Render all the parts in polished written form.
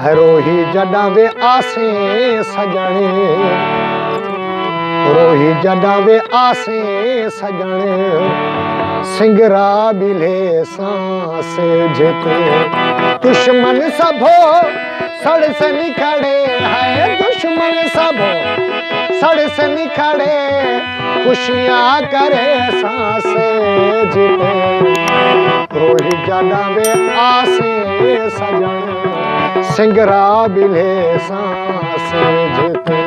रोही जॾां वे आसे सजणे, रोही जॾां वे आसे सजणे, सिंगरा बिले सांसे जेते दुश्मन सबो सड़ से निखड़े है, दुश्मन सबो सड़ से निखड़े, खुशियां करे सांसे जीते, रोही जॾां वे आसे सजणे, सिंगरा बिले सांसे जीते।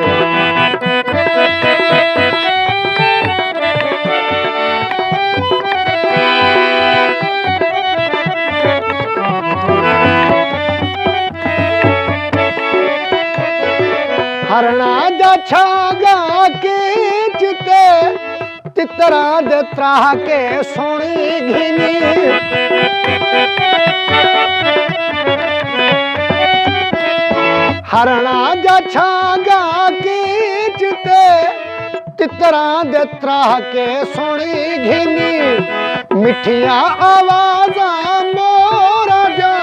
हरणा जा छागा कीचते, तितरा दे त्राह के सोनी घिनी, हरणा जा छागा कीचते, तितरा दे त्राह के सोनी घिनी, मिठिया आवाजा मोरा जा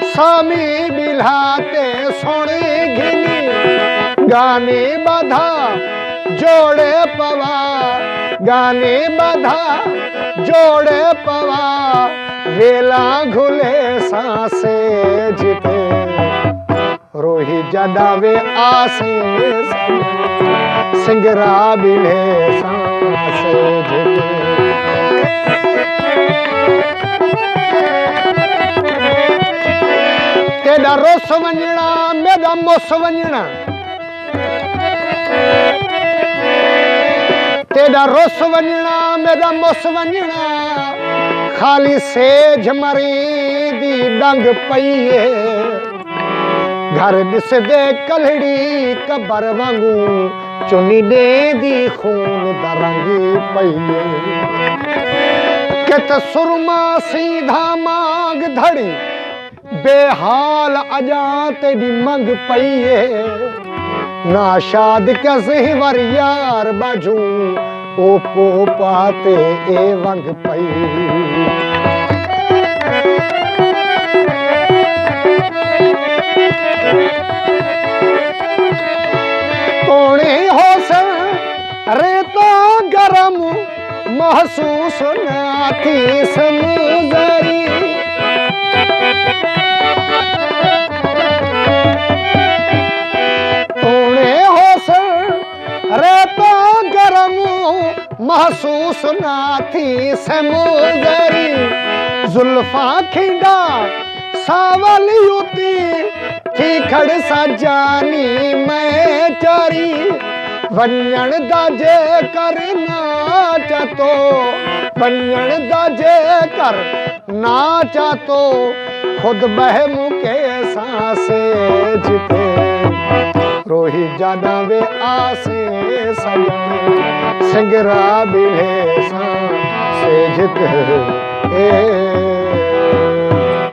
सामी बिल्हाते सोनी घिनी, गाने बधा जोड़े पवा, गाने बधा जोड़े पवा, वेला घुले सांसे जीते, रोही जॾां वे आसे सजणे, सिंगरा बिले सांसे जीते। तेरा रोस वञणा मेरा मुस वञणा, तेरा रोस वञणा मेरा मुस वञणा, खाली सेज मरी दी डंग पईए, घर ॾिसदे कलड़ी कबर वांगू, चुनी ॾेंदी खून दरंगी पईए, कित सुरमा सीधा मांग धड़ी, बेहाल अजा तेरी मंग पईए, ना शाद कसे वर यार बाजू, ओ पो पाते ए वंग पई। तोणे होसन रेता गरम महसूस ना थी समुजरी, तोणे होसन रेता गरम महसूस ना थी समुजरी, जुल्फा खिंडा सावल युती थी खड़ सा जानी मैं चारी, वञण दाजे कर नाचा तो, वञण दाजे कर नाचा तो, खुद बहम के सांसे जीते, रोही जॾां वे आसे सजणे, सिंगरा बिले सांसे जीते।